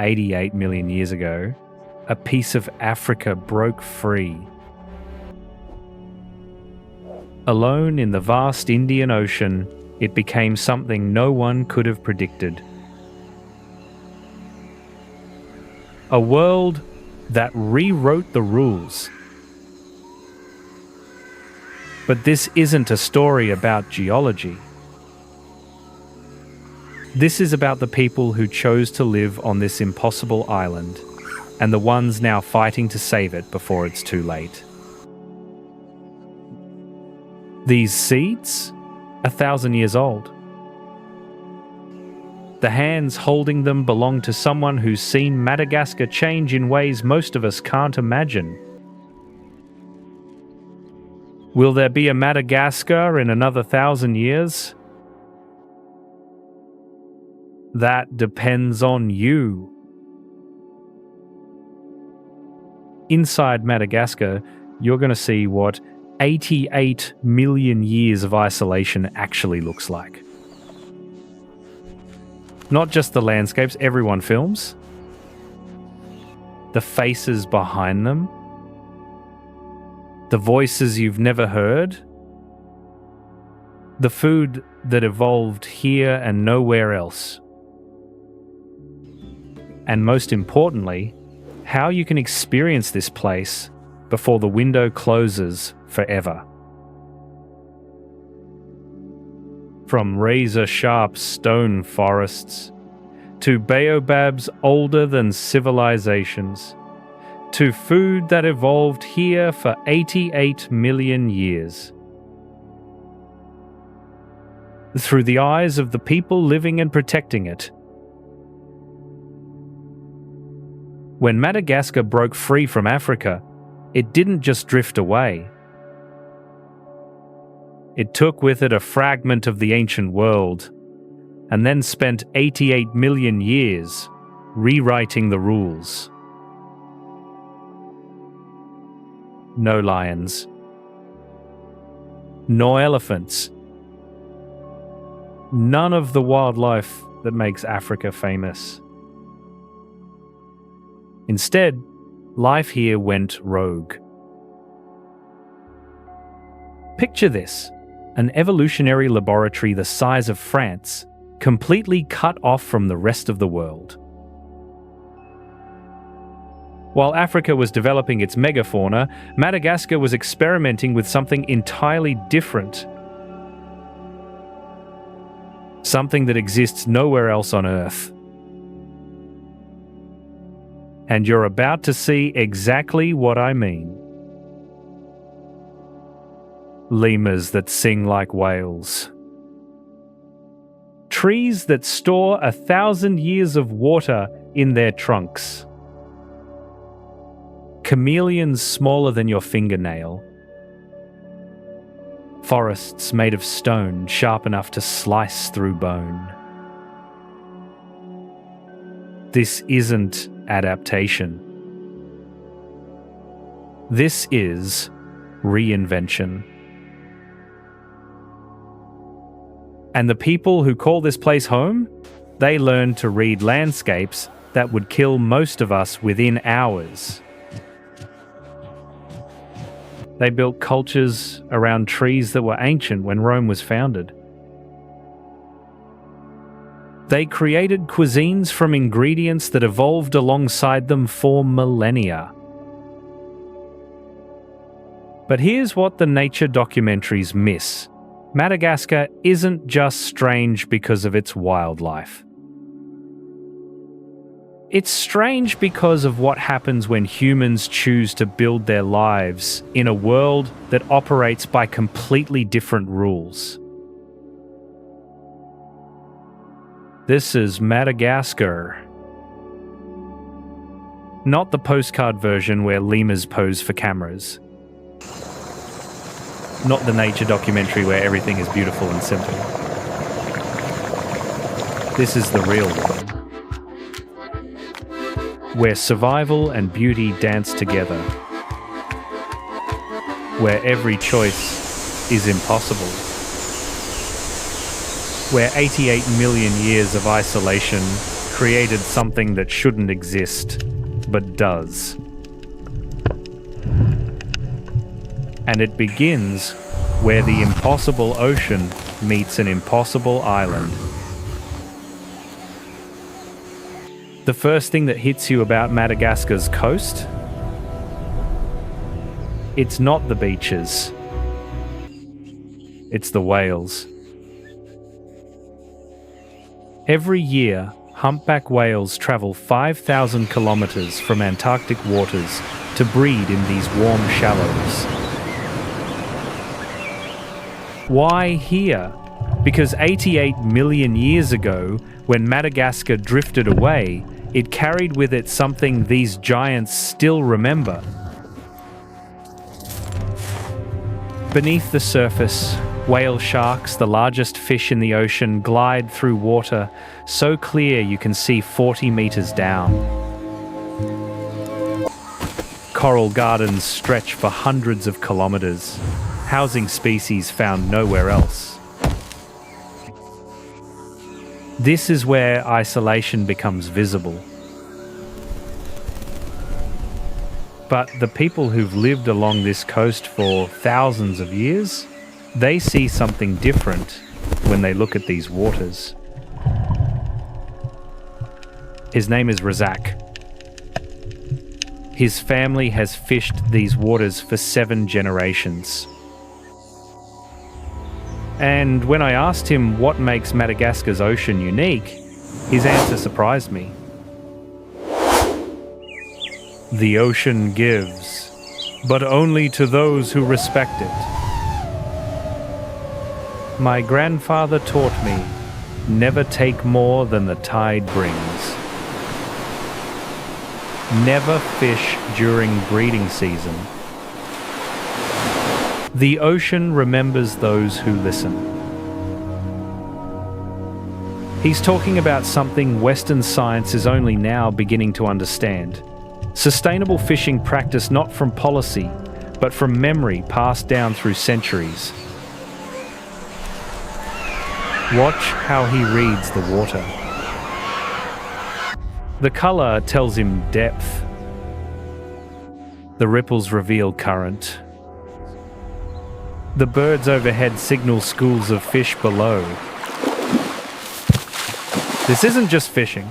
88 million years ago, a piece of Africa broke free. Alone in the vast Indian Ocean, it became something no one could have predicted. A world that rewrote the rules. But this isn't a story about geology. This is about the people who chose to live on this impossible island, and the ones now fighting to save it before it's too late. These seeds? 1,000 years old. The hands holding them belong to someone who's seen Madagascar change in ways most of us can't imagine. Will there be a Madagascar in another 1,000 years? That depends on you. Inside Madagascar, you're going to see what 88 million years of isolation actually looks like. Not just the landscapes everyone films, the faces behind them, the voices you've never heard, the food that evolved here and nowhere else. And most importantly, how you can experience this place before the window closes forever. From razor-sharp stone forests, to baobabs older than civilizations, to food that evolved here for 88 million years. Through the eyes of the people living and protecting it. When Madagascar broke free from Africa, it didn't just drift away. It took with it a fragment of the ancient world, and then spent 88 million years rewriting the rules. No lions. No elephants. None of the wildlife that makes Africa famous. Instead, life here went rogue. Picture this, an evolutionary laboratory the size of France, completely cut off from the rest of the world. While Africa was developing its megafauna, Madagascar was experimenting with something entirely different. Something that exists nowhere else on Earth. And you're about to see exactly what I mean. Lemurs that sing like whales. Trees that store 1,000 years of water in their trunks. Chameleons smaller than your fingernail. Forests made of stone sharp enough to slice through bone. This isn't adaptation. This is reinvention. And the people who call this place home, they learned to read landscapes that would kill most of us within hours. They built cultures around trees that were ancient when Rome was founded. They created cuisines from ingredients that evolved alongside them for millennia. But here's what the nature documentaries miss. Madagascar isn't just strange because of its wildlife. It's strange because of what happens when humans choose to build their lives in a world that operates by completely different rules. This is Madagascar. Not the postcard version where lemurs pose for cameras. Not the nature documentary where everything is beautiful and simple. This is the real one. Where survival and beauty dance together. Where every choice is impossible. Where 88 million years of isolation created something that shouldn't exist, but does. And it begins where the impossible ocean meets an impossible island. The first thing that hits you about Madagascar's coast? It's not the beaches. It's the whales. Every year, humpback whales travel 5,000 kilometers from Antarctic waters to breed in these warm shallows. Why here? Because 88 million years ago, when Madagascar drifted away, it carried with it something these giants still remember. Beneath the surface, whale sharks, the largest fish in the ocean, glide through water so clear you can see 40 meters down. Coral gardens stretch for hundreds of kilometers, housing species found nowhere else. This is where isolation becomes visible. But the people who've lived along this coast for thousands of years, they see something different when they look at these waters. His name is Razak. His family has fished these waters for 7 generations. And when I asked him what makes Madagascar's ocean unique, his answer surprised me. The ocean gives, but only to those who respect it. My grandfather taught me, never take more than the tide brings. Never fish during breeding season. The ocean remembers those who listen. He's talking about something Western science is only now beginning to understand. Sustainable fishing practice not from policy, but from memory passed down through centuries. Watch how he reads the water. The color tells him depth. The ripples reveal current. The birds overhead signal schools of fish below. This isn't just fishing.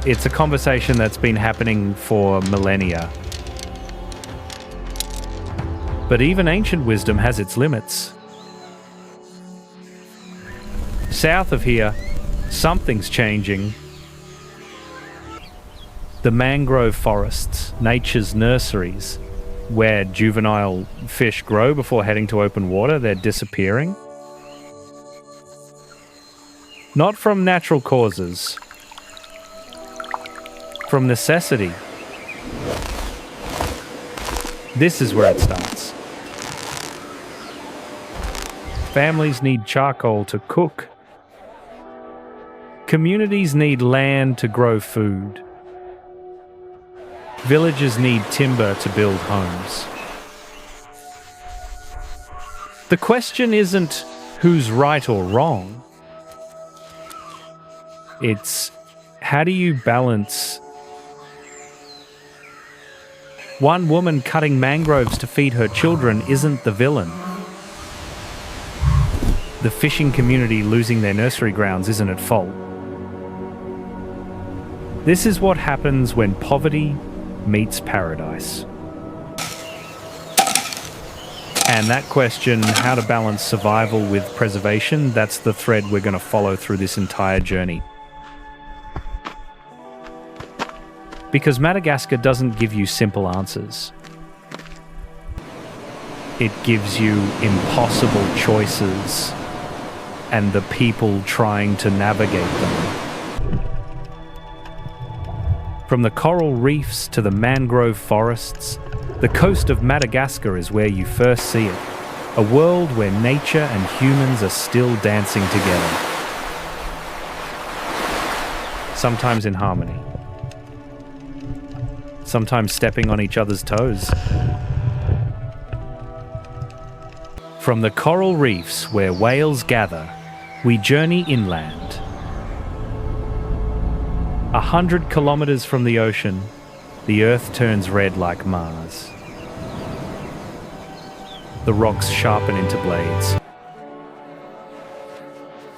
It's a conversation that's been happening for millennia. But even ancient wisdom has its limits. South of here, something's changing. The mangrove forests, nature's nurseries, where juvenile fish grow before heading to open water, they're disappearing. Not from natural causes, from necessity. This is where it starts. Families need charcoal to cook. Communities need land to grow food. Villages need timber to build homes. The question isn't who's right or wrong. It's how do you balance one woman cutting mangroves to feed her children isn't the villain. The fishing community losing their nursery grounds isn't at fault. This is what happens when poverty meets paradise. And that question, how to balance survival with preservation, that's the thread we're going to follow through this entire journey. Because Madagascar doesn't give you simple answers. It gives you impossible choices and the people trying to navigate them. From the coral reefs to the mangrove forests, the coast of Madagascar is where you first see it. A world where nature and humans are still dancing together. Sometimes in harmony. Sometimes stepping on each other's toes. From the coral reefs where whales gather, we journey inland. 100 kilometers from the ocean, the Earth turns red like Mars. The rocks sharpen into blades.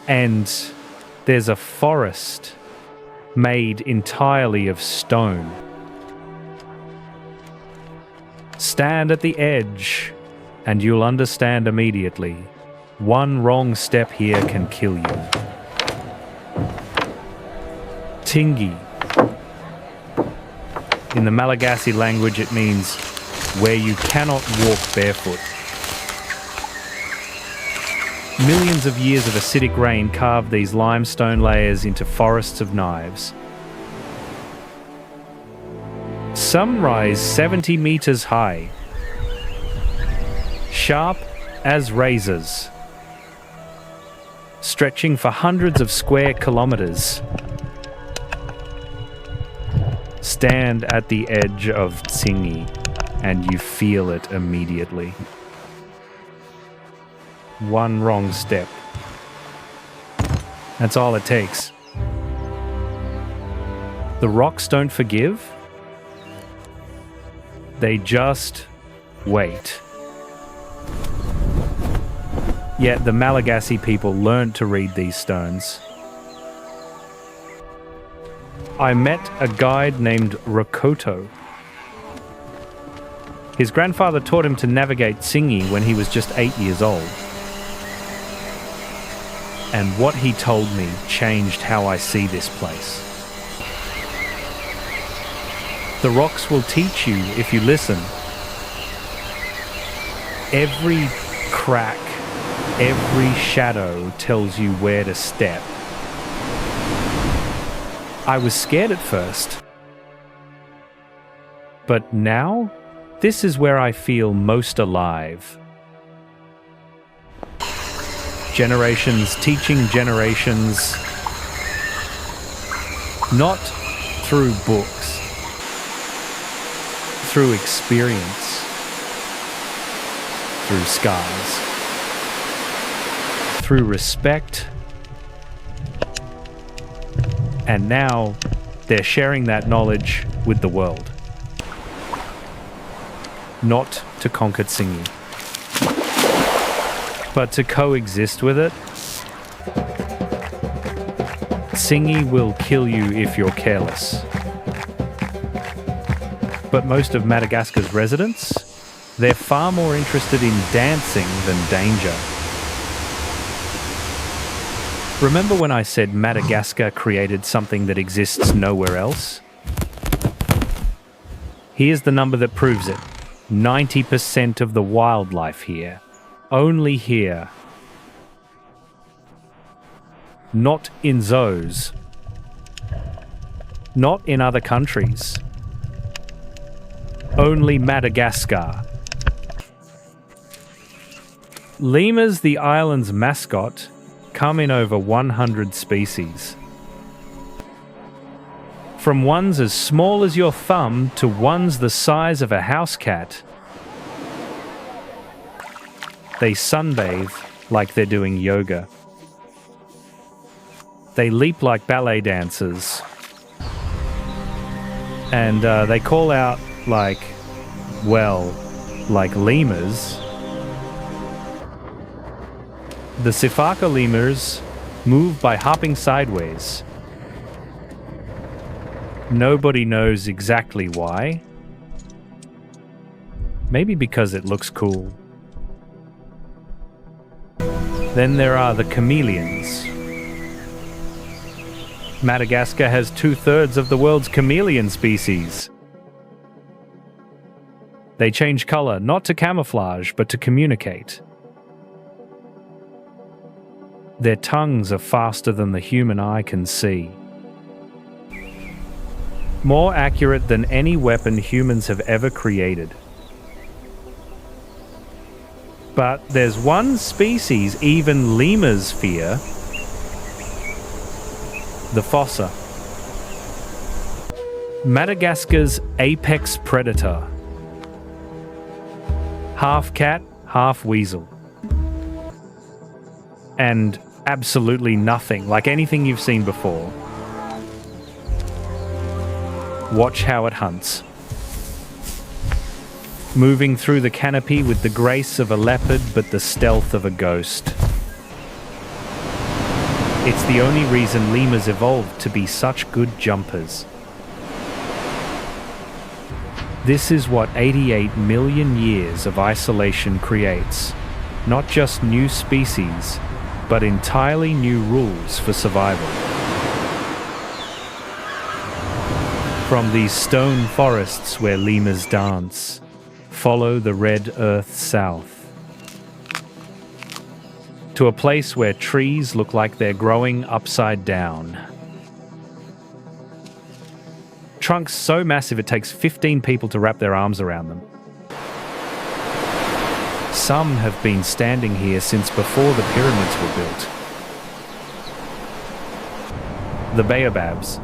And there's a forest made entirely of stone. Stand at the edge, and you'll understand immediately. One wrong step here can kill you. Tsingy. In the Malagasy language, it means where you cannot walk barefoot. Millions of years of acidic rain carved these limestone layers into forests of knives. Some rise 70 meters high, sharp as razors, stretching for hundreds of square kilometers. Stand at the edge of Tsingy, and you feel it immediately. One wrong step. That's all it takes. The rocks don't forgive. They just wait. Yet the Malagasy people learned to read these stones. I met a guide named Rakoto. His grandfather taught him to navigate Tsingy when he was just 8 years old. And what he told me changed how I see this place. The rocks will teach you if you listen. Every crack, every shadow tells you where to step. I was scared at first. But now, this is where I feel most alive. Generations teaching generations, not through books, through experience, through scars, through respect, and now they're sharing that knowledge with the world. Not to conquer Tsingy, but to coexist with it. Tsingy will kill you if you're careless. But most of Madagascar's residents, they're far more interested in dancing than danger. Remember when I said Madagascar created something that exists nowhere else? Here's the number that proves it. 90% of the wildlife here. Only here. Not in zoos. Not in other countries. Only Madagascar. Lemurs, the island's mascot, come in over 100 species. From ones as small as your thumb to ones the size of a house cat. They sunbathe like they're doing yoga. They leap like ballet dancers. And they call out like lemurs. The Sifaka lemurs move by hopping sideways. Nobody knows exactly why. Maybe because it looks cool. Then there are the chameleons. Madagascar has 2/3 of the world's chameleon species. They change color not to camouflage, but to communicate. Their tongues are faster than the human eye can see. More accurate than any weapon humans have ever created. But there's one species even lemurs fear. The fossa. Madagascar's apex predator. Half cat, half weasel. And absolutely nothing like anything you've seen before. Watch how it hunts. Moving through the canopy with the grace of a leopard but the stealth of a ghost. It's the only reason lemurs evolved to be such good jumpers. This is what 88 million years of isolation creates. Not just new species, but entirely new rules for survival. From these stone forests where lemurs dance, follow the red earth south. To a place where trees look like they're growing upside down. Trunks so massive it takes 15 people to wrap their arms around them. Some have been standing here since before the pyramids were built. The Baobabs.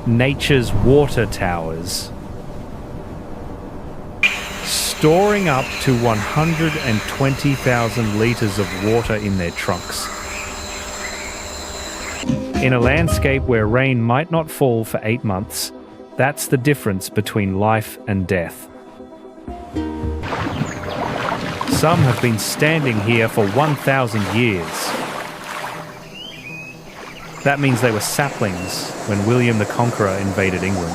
Nature's water towers. Storing up to 120,000 litres of water in their trunks. In a landscape where rain might not fall for 8 months, that's the difference between life and death. Some have been standing here for 1,000 years. That means they were saplings when William the Conqueror invaded England.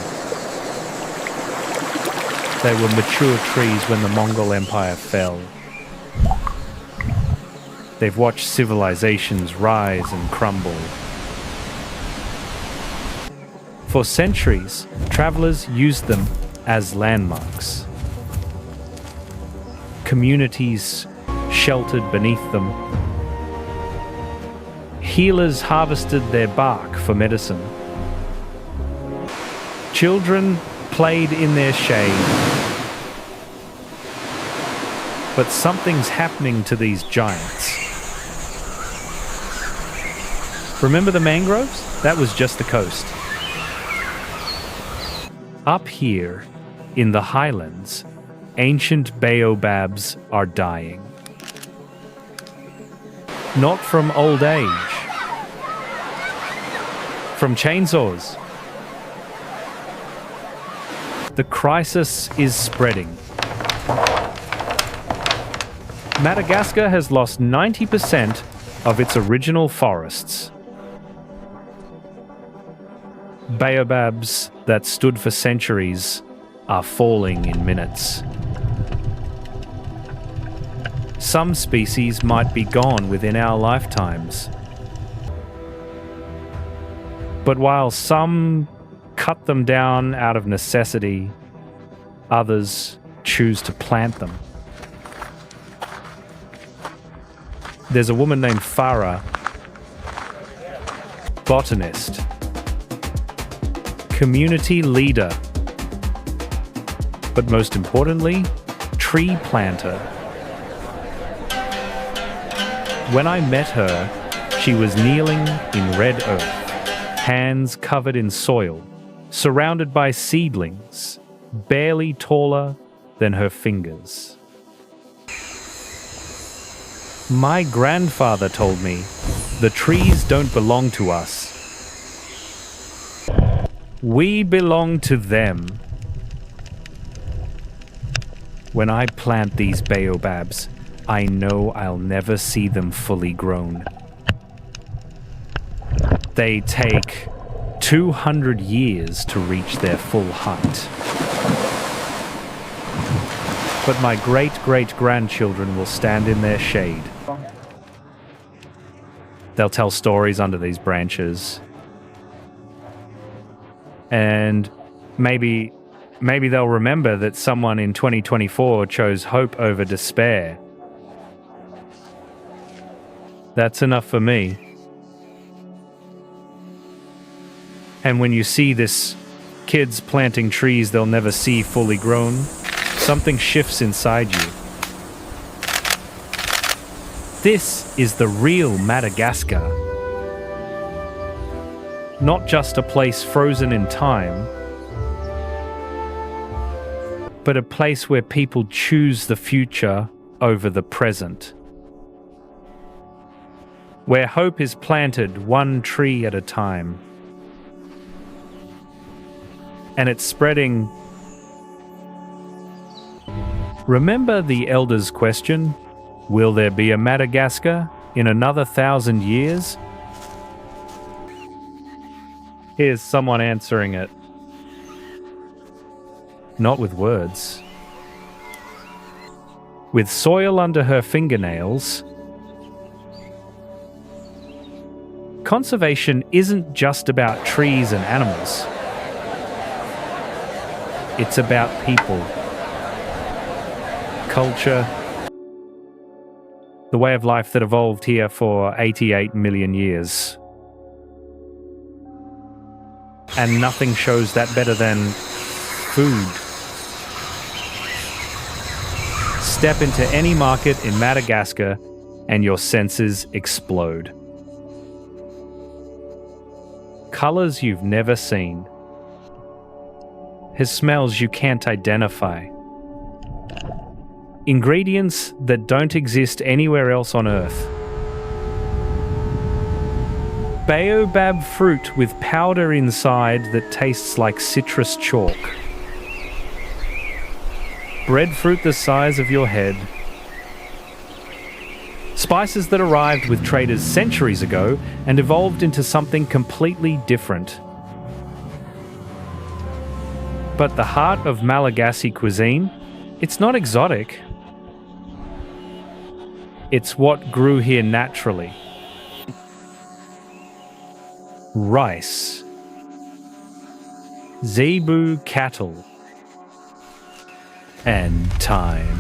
They were mature trees when the Mongol Empire fell. They've watched civilizations rise and crumble. For centuries, travelers used them as landmarks. Communities sheltered beneath them. Healers harvested their bark for medicine. Children played in their shade. But something's happening to these giants. Remember the mangroves? That was just the coast. Up here, in the highlands, ancient baobabs are dying. Not from old age. From chainsaws. The crisis is spreading. Madagascar has lost 90% of its original forests. Baobabs that stood for centuries are falling in minutes. Some species might be gone within our lifetimes. But while some cut them down out of necessity, others choose to plant them. There's a woman named Farah, botanist, community leader, but most importantly, tree planter. When I met her, she was kneeling in red earth, hands covered in soil, surrounded by seedlings, barely taller than her fingers. My grandfather told me, the trees don't belong to us. We belong to them. When I plant these baobabs, I know I'll never see them fully grown. They take 200 years to reach their full height. But my great-great-grandchildren will stand in their shade. They'll tell stories under these branches. And maybe they'll remember that someone in 2024 chose hope over despair. That's enough for me. And when you see this kids planting trees they'll never see fully grown, something shifts inside you. This is the real Madagascar. Not just a place frozen in time, but a place where people choose the future over the present. Where hope is planted one tree at a time. and it's spreading. Remember the elders' question, will there be a Madagascar in another 1,000 years? Here's someone answering it. Not with words. With soil under her fingernails. Conservation isn't just about trees and animals. It's about people, culture, the way of life that evolved here for 88 million years. And nothing shows that better than food. Step into any market in Madagascar and your senses explode. Colors you've never seen. Smells you can't identify. Ingredients that don't exist anywhere else on Earth. Baobab fruit with powder inside that tastes like citrus chalk. Breadfruit the size of your head. Spices that arrived with traders centuries ago and evolved into something completely different. But the heart of Malagasy cuisine, it's not exotic. It's what grew here naturally. Rice. Zebu cattle. And time.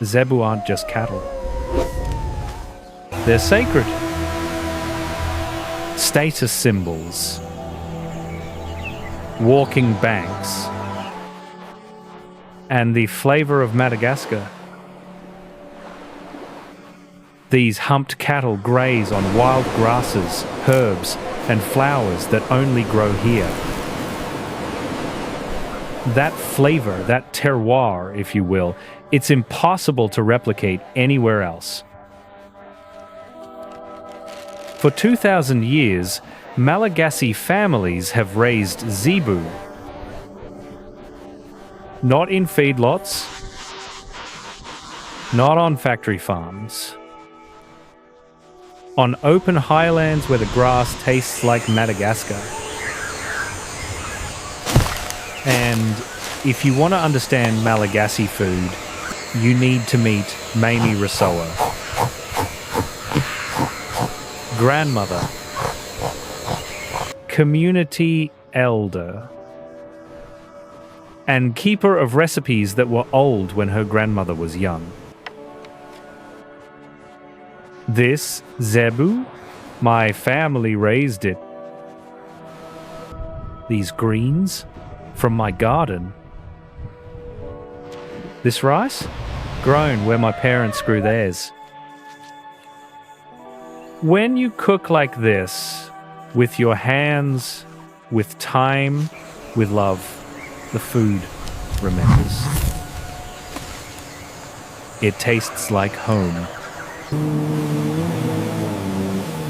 Zebu aren't just cattle. They're sacred. Status symbols. Walking banks. And the flavor of Madagascar. These humped cattle graze on wild grasses, herbs, and flowers that only grow here. That flavor, that terroir, if you will, it's impossible to replicate anywhere else. For 2,000 years, Malagasy families have raised zebu. Not in feedlots, not on factory farms. On open highlands where the grass tastes like Madagascar. And if you want to understand Malagasy food, you need to meet Mamie Rousseau. Grandmother. Community elder. And keeper of recipes that were old when her grandmother was young. This zebu, my family raised it. These greens, from my garden. This rice, grown where my parents grew theirs. When you cook like this, with your hands, with time, with love, the food remembers. It tastes like home.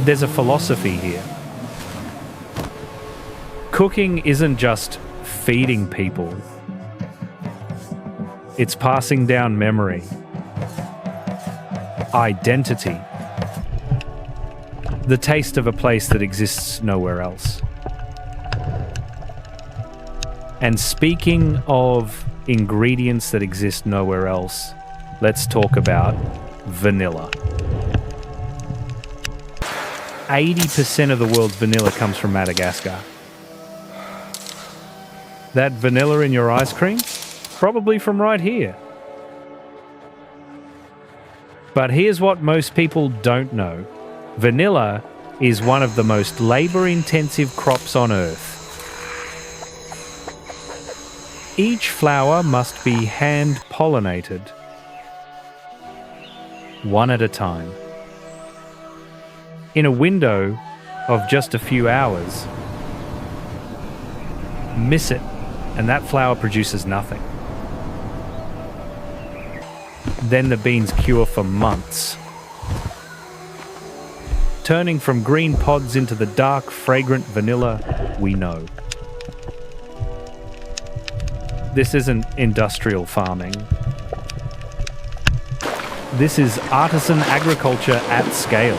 There's a philosophy here. Cooking isn't just feeding people. It's passing down memory, identity, the taste of a place that exists nowhere else. And speaking of ingredients that exist nowhere else, let's talk about vanilla. 80% of the world's vanilla comes from Madagascar. That vanilla in your ice cream? Probably from right here. But here's what most people don't know. Vanilla is one of the most labor-intensive crops on Earth. Each flower must be hand-pollinated, one at a time. In a window of just a few hours. Miss it, and that flower produces nothing. Then the beans cure for months. turning from green pods into the dark, fragrant vanilla we know. This isn't industrial farming. This is artisan agriculture at scale.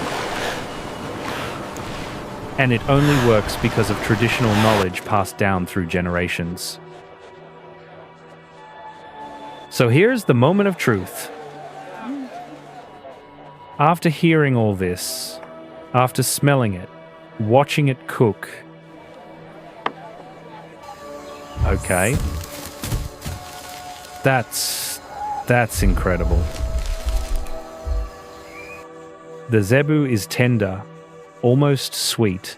And it only works because of traditional knowledge passed down through generations. So here's the moment of truth. After hearing all this, after smelling it, watching it cook, okay, that's incredible. The zebu is tender, almost sweet.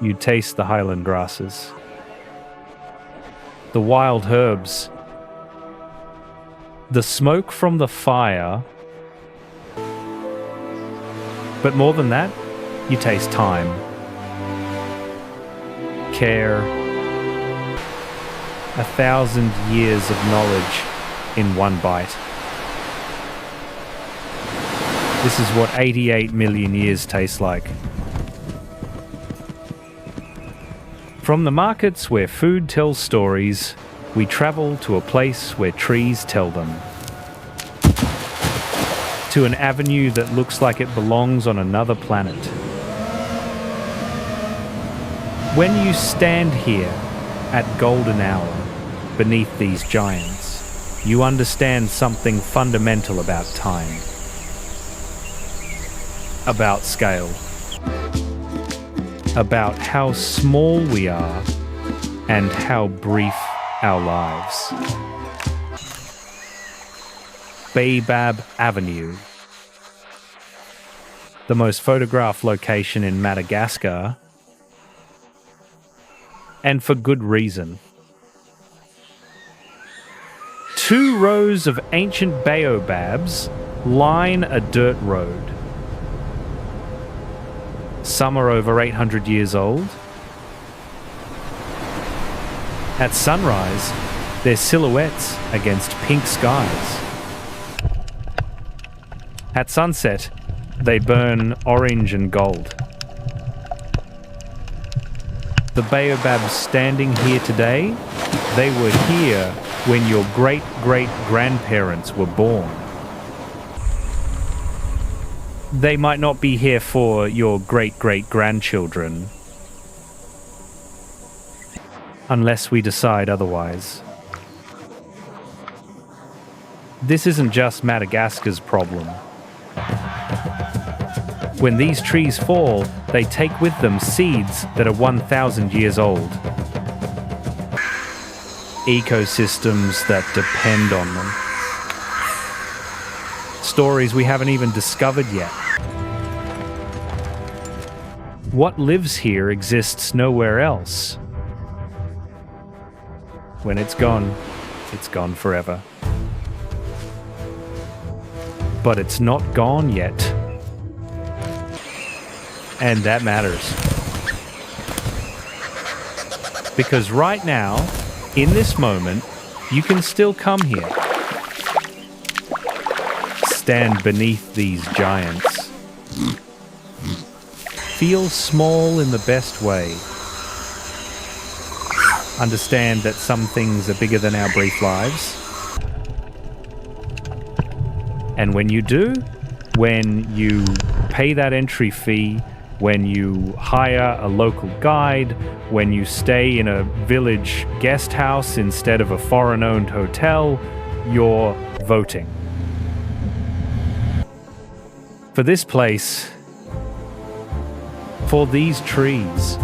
You taste the highland grasses, the wild herbs, the smoke from the fire. But more than that, you taste time, care, 1,000 years of knowledge in one bite. This is what 88 million years tastes like. From the markets where food tells stories, we travel to a place where trees tell them. To an avenue that looks like it belongs on another planet. When you stand here at golden hour beneath these giants, you understand something fundamental about time. About scale. About how small we are and how brief our lives. Baobab Avenue, the most photographed location in Madagascar, and for good reason. 2 rows of ancient baobabs line a dirt road. Some are over 800 years old. At sunrise, they're silhouettes against pink skies. At sunset, they burn orange and gold. The baobabs standing here today, they were here when your great-great-grandparents were born. They might not be here for your great-great-grandchildren, unless we decide otherwise. This isn't just Madagascar's problem. When these trees fall, they take with them seeds that are 1,000 years old. Ecosystems that depend on them. Stories we haven't even discovered yet. What lives here exists nowhere else. When it's gone forever. But it's not gone yet. And that matters. Because right now, in this moment, you can still come here. Stand beneath these giants. Feel small in the best way. Understand that some things are bigger than our brief lives. And when you do, when you pay that entry fee, when you hire a local guide, when you stay in a village guest house instead of a foreign-owned hotel, you're voting. For this place, for these trees,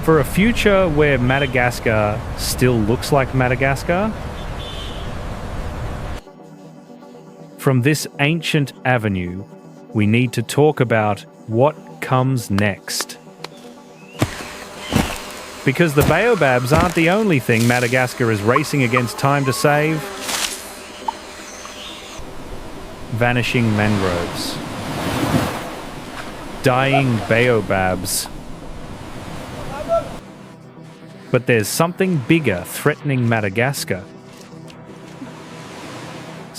for a future where Madagascar still looks like Madagascar, from this ancient avenue, we need to talk about what comes next. Because the baobabs aren't the only thing Madagascar is racing against time to save. Vanishing mangroves. Dying baobabs. But there's something bigger threatening Madagascar.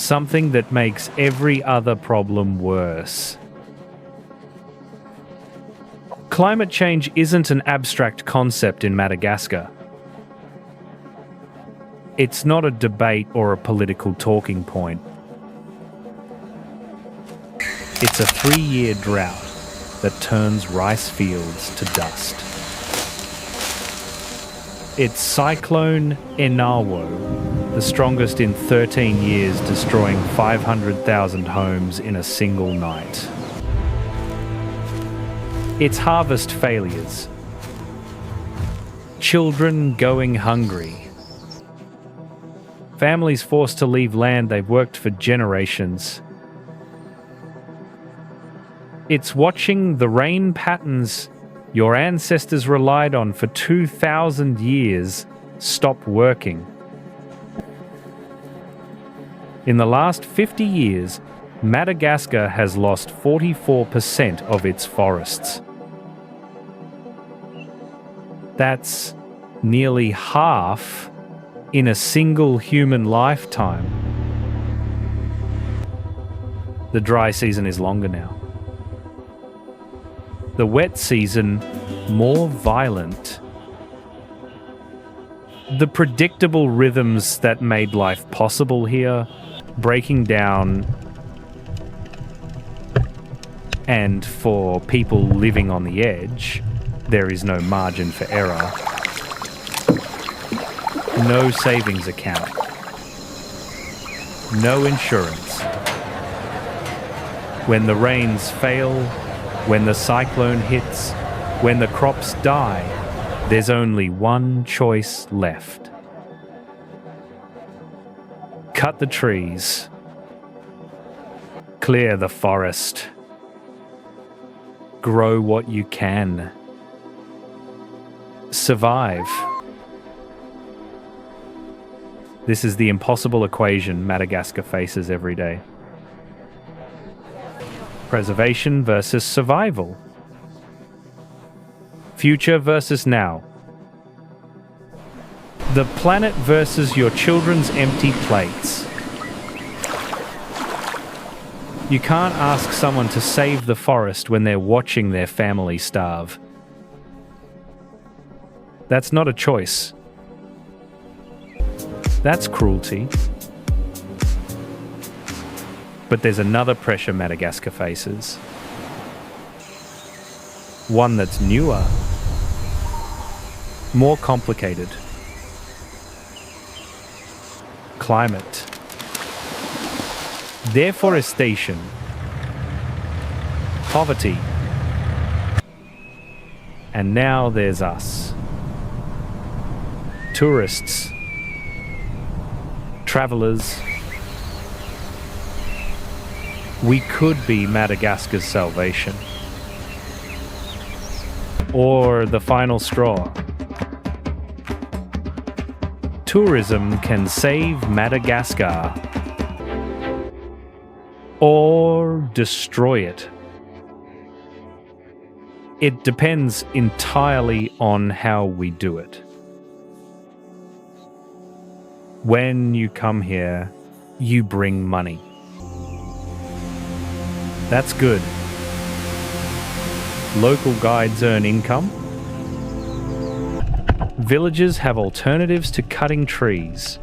something that makes every other problem worse. Climate change isn't an abstract concept in Madagascar. It's not a debate or a political talking point. It's a 3-year drought that turns rice fields to dust. It's Cyclone Enawo, the strongest in 13 years, destroying 500,000 homes in a single night. It's harvest failures. Children going hungry. Families forced to leave land they've worked for generations. It's watching the rain patterns your ancestors relied on for 2,000 years stop working. In the last 50 years, Madagascar has lost 44% of its forests. That's nearly half in a single human lifetime. The dry season is longer now. The wet season more violent. The predictable rhythms that made life possible here breaking down, and for people living on the edge, there is no margin for error. No savings account. No insurance. When the rains fail, when the cyclone hits, when the crops die, there's only one choice left. Cut the trees. Clear the forest. Grow what you can. Survive. This is the impossible equation Madagascar faces every day. Preservation versus survival. Future versus now. The planet versus your children's empty plates. You can't ask someone to save the forest when they're watching their family starve. That's not a choice. That's cruelty. But there's another pressure Madagascar faces. One that's newer, more complicated. Climate. Deforestation. Poverty. And now there's us. Tourists. Travelers. We could be Madagascar's salvation. Or the final straw. Tourism can save Madagascar. Or destroy it. It depends entirely on how we do it. When you come here, you bring money. That's good. Local guides earn income. Villagers have alternatives to cutting trees.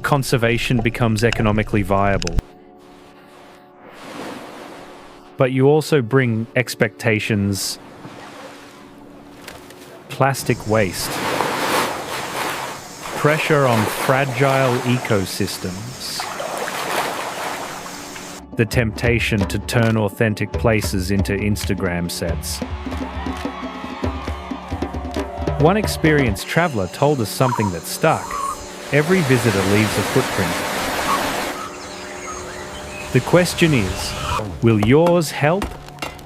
Conservation becomes economically viable. But you also bring expectations, plastic waste, pressure on fragile ecosystems, the temptation to turn authentic places into Instagram sets. One experienced traveller told us something that stuck. Every visitor leaves a footprint. The question is, will yours help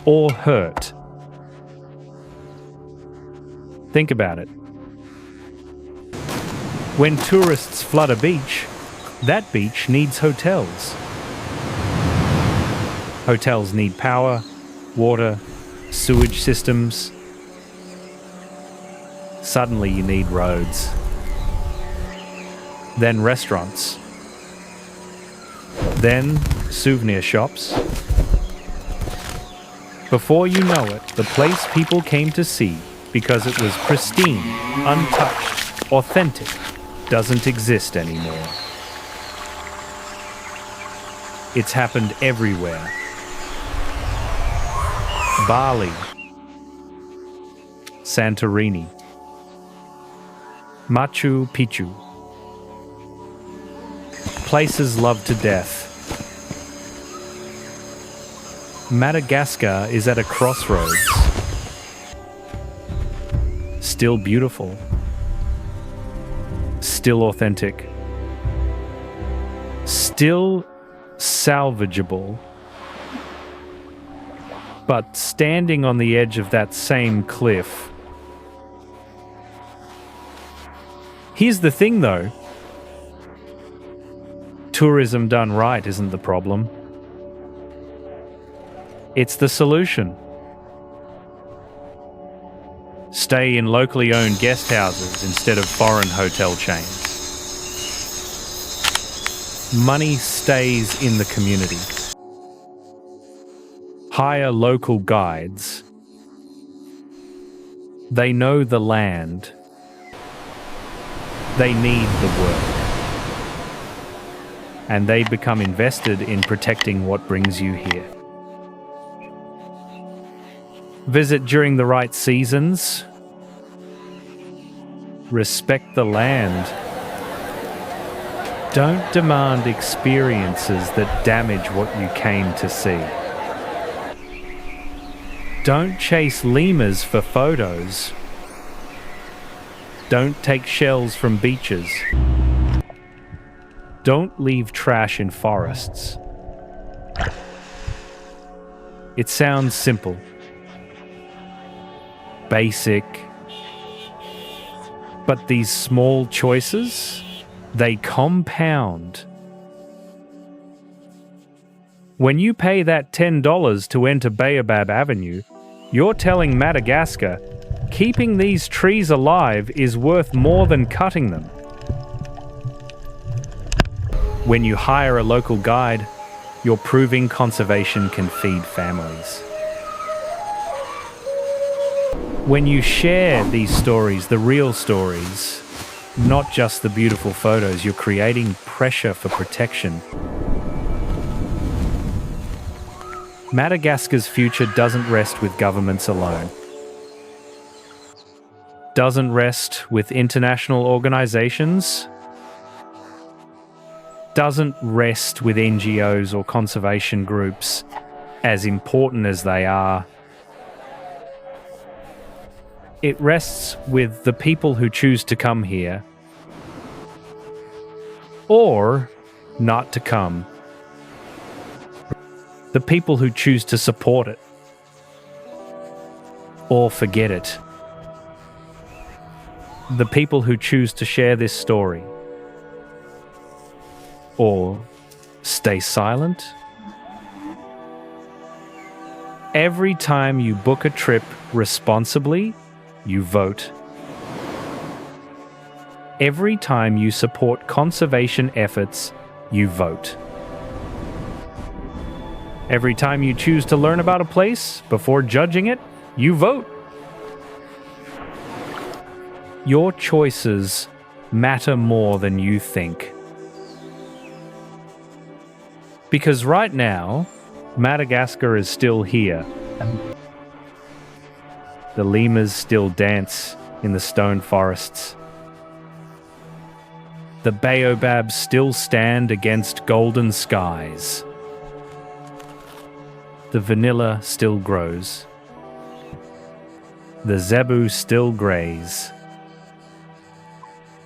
or hurt? Think about it. When tourists flood a beach, that beach needs hotels. Hotels need power, water, sewage systems. Suddenly you need roads. Then restaurants. Then, souvenir shops. Before you know it, the place people came to see, because it was pristine, untouched, authentic, doesn't exist anymore. It's happened everywhere. Bali, Santorini, Machu Picchu. Places loved to death. Madagascar is at a crossroads. Still beautiful. Still authentic. Still salvageable. But standing on the edge of that same cliff. Here's the thing though. Tourism done right isn't the problem. It's the solution. Stay in locally owned guest houses instead of foreign hotel chains. Money stays in the community. Hire local guides. They know the land. They need the work. And they become invested in protecting what brings you here. Visit during the right seasons. Respect the land. Don't demand experiences that damage what you came to see. Don't chase lemurs for photos. Don't take shells from beaches. Don't leave trash in forests. It sounds simple. Basic. But these small choices, they compound. When you pay that $10 to enter Baobab Avenue, you're telling Madagascar, keeping these trees alive is worth more than cutting them. When you hire a local guide, you're proving conservation can feed families. When you share these stories, the real stories, not just the beautiful photos, you're creating pressure for protection. Madagascar's future doesn't rest with governments alone. Doesn't rest with international organizations. Doesn't rest with NGOs or conservation groups, as important as they are. It rests with the people who choose to come here, or not to come. The people who choose to support it, or forget it. The people who choose to share this story, or stay silent. Every time you book a trip responsibly, you vote. Every time you support conservation efforts, you vote. Every time you choose to learn about a place before judging it, you vote. Your choices matter more than you think. Because right now, Madagascar is still here. The lemurs still dance in the stone forests. The baobabs still stand against golden skies. The vanilla still grows. The zebu still graze.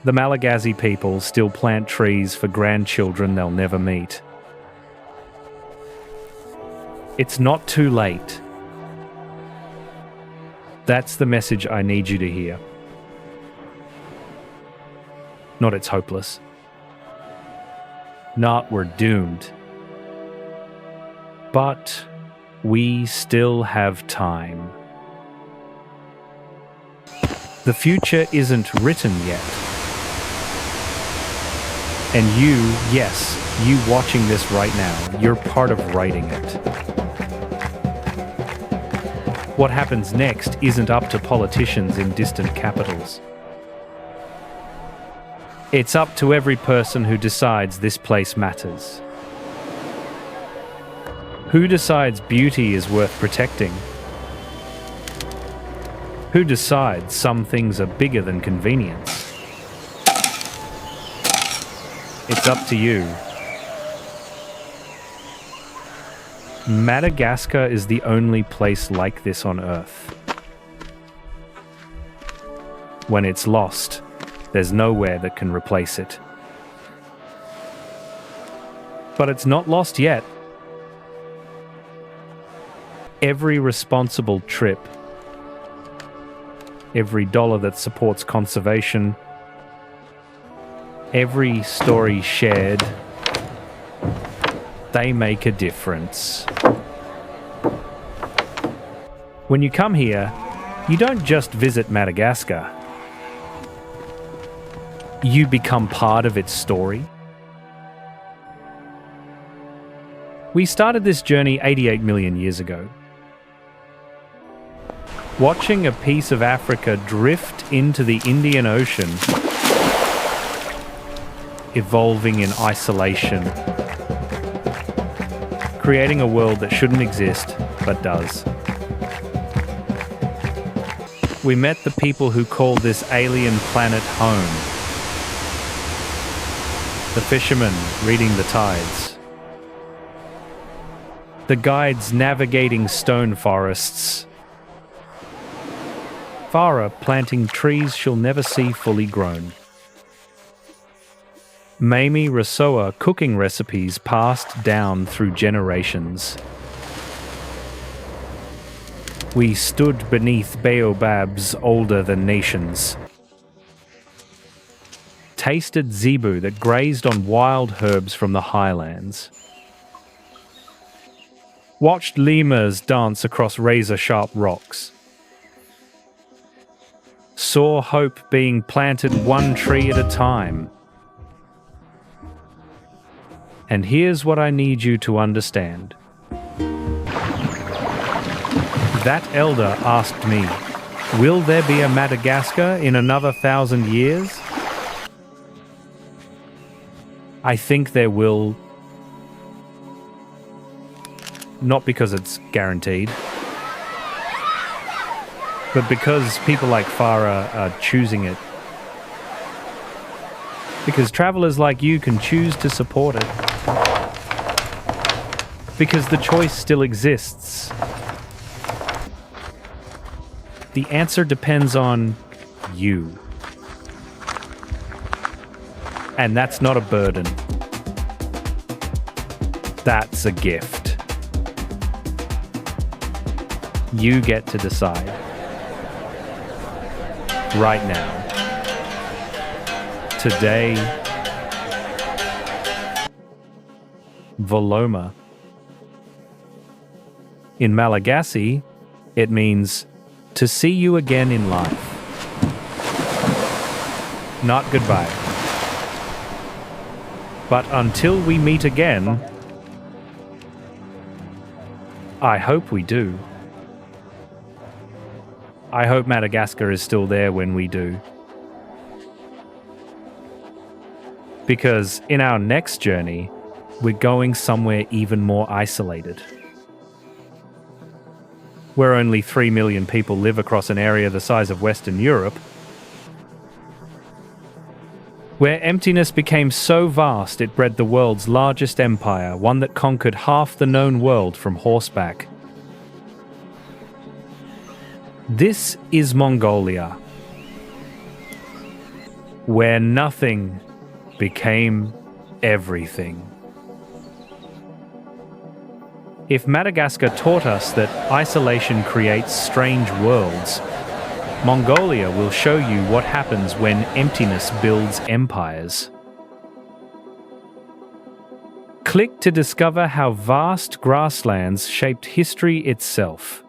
The Malagasy people still plant trees for grandchildren they'll never meet. It's not too late. That's the message I need you to hear. Not it's hopeless. Not we're doomed. But we still have time. The future isn't written yet. And you, yes, you watching this right now, you're part of writing it. What happens next isn't up to politicians in distant capitals. It's up to every person who decides this place matters. Who decides beauty is worth protecting? Who decides some things are bigger than convenience? It's up to you. Madagascar is the only place like this on Earth. When it's lost, there's nowhere that can replace it. But it's not lost yet. Every responsible trip, every dollar that supports conservation, every story shared, they make a difference. When you come here, you don't just visit Madagascar. You become part of its story. We started this journey 88 million years ago. Watching a piece of Africa drift into the Indian Ocean, evolving in isolation, creating a world that shouldn't exist, but does. We met the people who call this alien planet home. The fishermen reading the tides. The guides navigating stone forests. Farah planting trees she'll never see fully grown. Mamie Rasoa cooking recipes passed down through generations. We stood beneath Baobabs older than nations. Tasted zebu that grazed on wild herbs from the highlands. Watched lemurs dance across razor-sharp rocks. Saw hope being planted one tree at a time. And here's what I need you to understand. That elder asked me, will there be a Madagascar in another 1,000 years? I think there will. Not because it's guaranteed, but because people like Farah are choosing it. Because travelers like you can choose to support it. Because the choice still exists. The answer depends on you. And that's not a burden. That's a gift. You get to decide. Right now. Today. Voloma. In Malagasy, it means to see you again in life. Not goodbye. But until we meet again, I hope we do. I hope Madagascar is still there when we do. Because in our next journey, we're going somewhere even more isolated. Where only 3 million people live across an area the size of Western Europe. Where emptiness became so vast it bred the world's largest empire, one that conquered half the known world from horseback. This is Mongolia, where nothing became everything. If Madagascar taught us that isolation creates strange worlds, Mongolia will show you what happens when emptiness builds empires. Click to discover how vast grasslands shaped history itself.